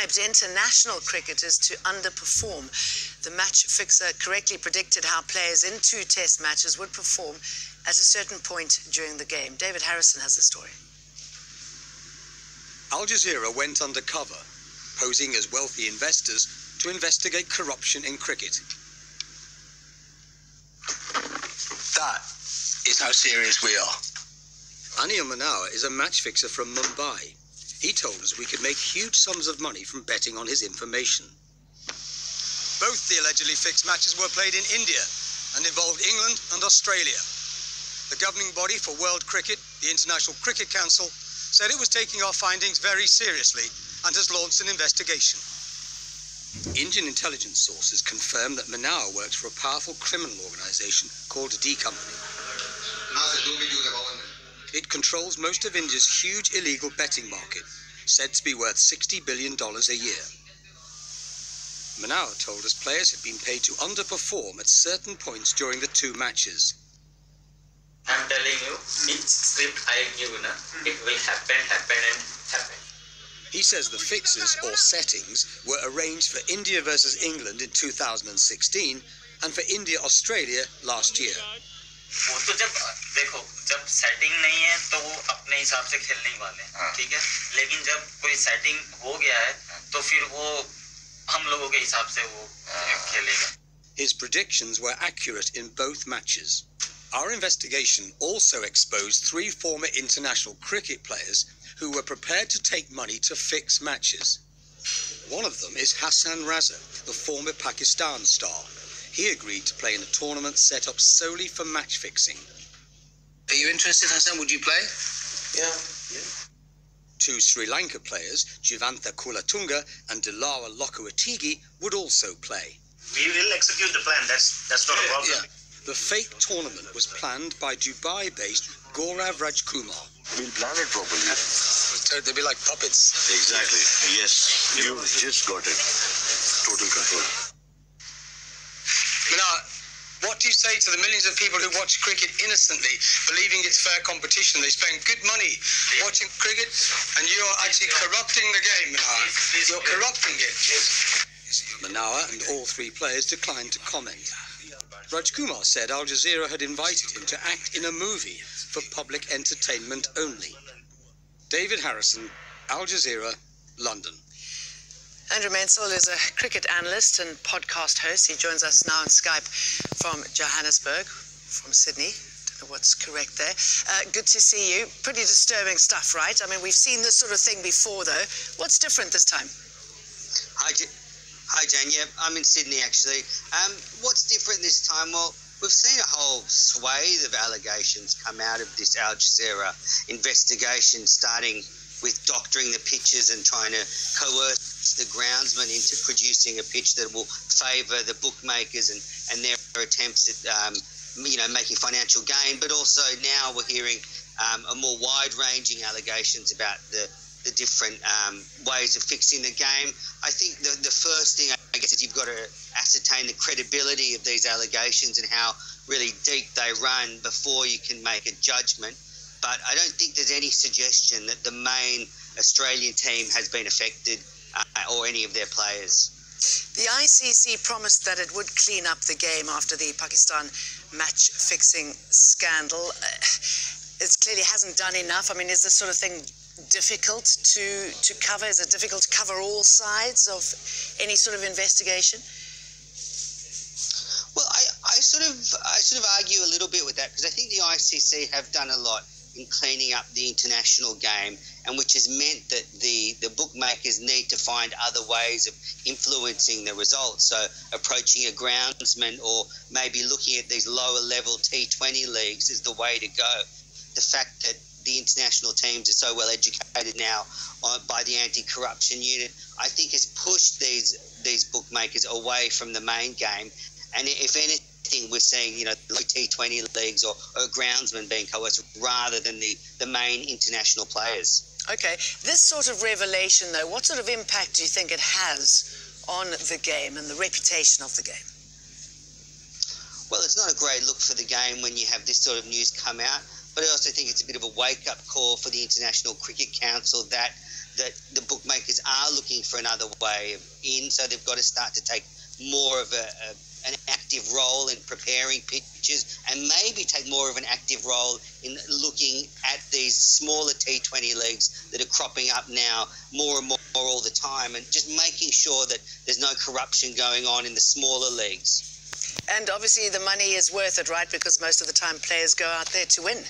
bribed international cricketers to underperform. The match fixer correctly predicted how players in 2 test matches would perform at a certain point during the game. David Harrison has the story. Al Jazeera went undercover, posing as wealthy investors to investigate corruption in cricket. That is how serious we are. Anil Manawa is a match fixer from Mumbai. He told us we could make huge sums of money from betting on his information. Both the allegedly fixed matches were played in India and involved England and Australia. The governing body for world cricket, the International Cricket Council, said it was taking our findings very seriously and has launched an investigation. Indian intelligence sources confirm that Manawa works for a powerful criminal organisation called D Company. It controls most of India's huge illegal betting market, said to be worth $60 billion a year. Manawa told us players had been paid to underperform at certain points during the 2 matches. I'm telling you, each script I give, it will happen. He says the fixes, or settings, were arranged for India versus England in 2016 and for India-Australia last year. वो तो जब setting नहीं है तो वो अपने हिसाब से खेलने वाले हैं, ठीक है? लेकिन जब कोई सेटिंग हो गया है तो फिर वो हम लोगों के हिसाब से वो खेलेगा. His predictions were accurate in both matches. Our investigation also exposed 3 former international cricket players who were prepared to take money to fix matches. One of them is Hassan Raza, the former Pakistan star. He agreed to play in a tournament set up solely for match fixing. Are you interested, Hassan? Would you play? Yeah. 2 Sri Lanka players, Jivantha Kulatunga and Dilawa Lokoatigi, would also play. We will execute the plan. That's not a problem. Yeah. The fake tournament was planned by Dubai-based Gaurav Rajkumar. We'll plan it properly. They'd be like puppets. Exactly. Yes, you just got it. Total control. Now, what do you say to the millions of people who watch cricket innocently, believing it's fair competition? They spend good money watching cricket, and you're actually corrupting the game, Manawa. You're corrupting it. Manawa and all 3 players declined to comment. Rajkumar said Al Jazeera had invited him to act in a movie for public entertainment only. David Harrison, Al Jazeera, London. Andrew Mensel is a cricket analyst and podcast host. He joins us now on Skype from Johannesburg, from Sydney. Don't know what's correct there. Good to see you. Pretty disturbing stuff, right? I mean, we've seen this sort of thing before, though. What's different this time? Hi, Jane. Yeah, I'm in Sydney, actually. What's different this time? Well, we've seen a whole swathe of allegations come out of this Al Jazeera investigation, starting with doctoring the pitches and trying to coerce the groundsman into producing a pitch that will favour the bookmakers and their attempts at, making financial gain. But also now we're hearing a more wide-ranging allegations about the different ways of fixing the game. I think the first thing, I guess, is you've got to ascertain the credibility of these allegations and how really deep they run before you can make a judgment. But I don't think there's any suggestion that the main Australian team has been affected or any of their players. The ICC promised that it would clean up the game after the Pakistan match-fixing scandal. It clearly hasn't done enough. I mean, is this sort of thing difficult to cover? Is it difficult to cover all sides of any sort of investigation? Well, I sort of argue a little bit with that, because I think the ICC have done a lot in cleaning up the international game, and which has meant that the bookmakers need to find other ways of influencing the results. So approaching a groundsman or maybe looking at these lower level T20 leagues is the way to go. The fact that the international teams are so well educated now by the anti-corruption unit, I think has pushed these bookmakers away from the main game. And if anything, we're seeing, low T20 leagues or groundsmen being coerced rather than the main international players. Okay. This sort of revelation, though, what sort of impact do you think it has on the game and the reputation of the game? Well, it's not a great look for the game when you have this sort of news come out, but I also think it's a bit of a wake-up call for the International Cricket Council that that the bookmakers are looking for another way in, so they've got to start to take more of an active role in preparing pitches, and maybe take more of an active role in looking at these smaller T20 leagues that are cropping up now more and more all the time, and just making sure that there's no corruption going on in the smaller leagues. And obviously the money is worth it, right? Because most of the time players go out there to win.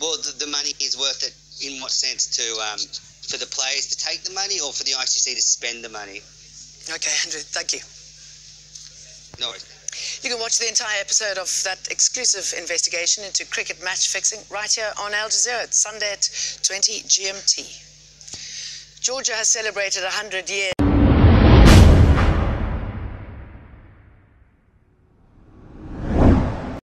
Well, the money is worth it in what sense? For the players to take the money, or for the ICC to spend the money? Okay, Andrew, thank you. No worries. You can watch the entire episode of that exclusive investigation into cricket match fixing right here on Al Jazeera. It's Sunday at 20 GMT. Georgia has celebrated 100 years.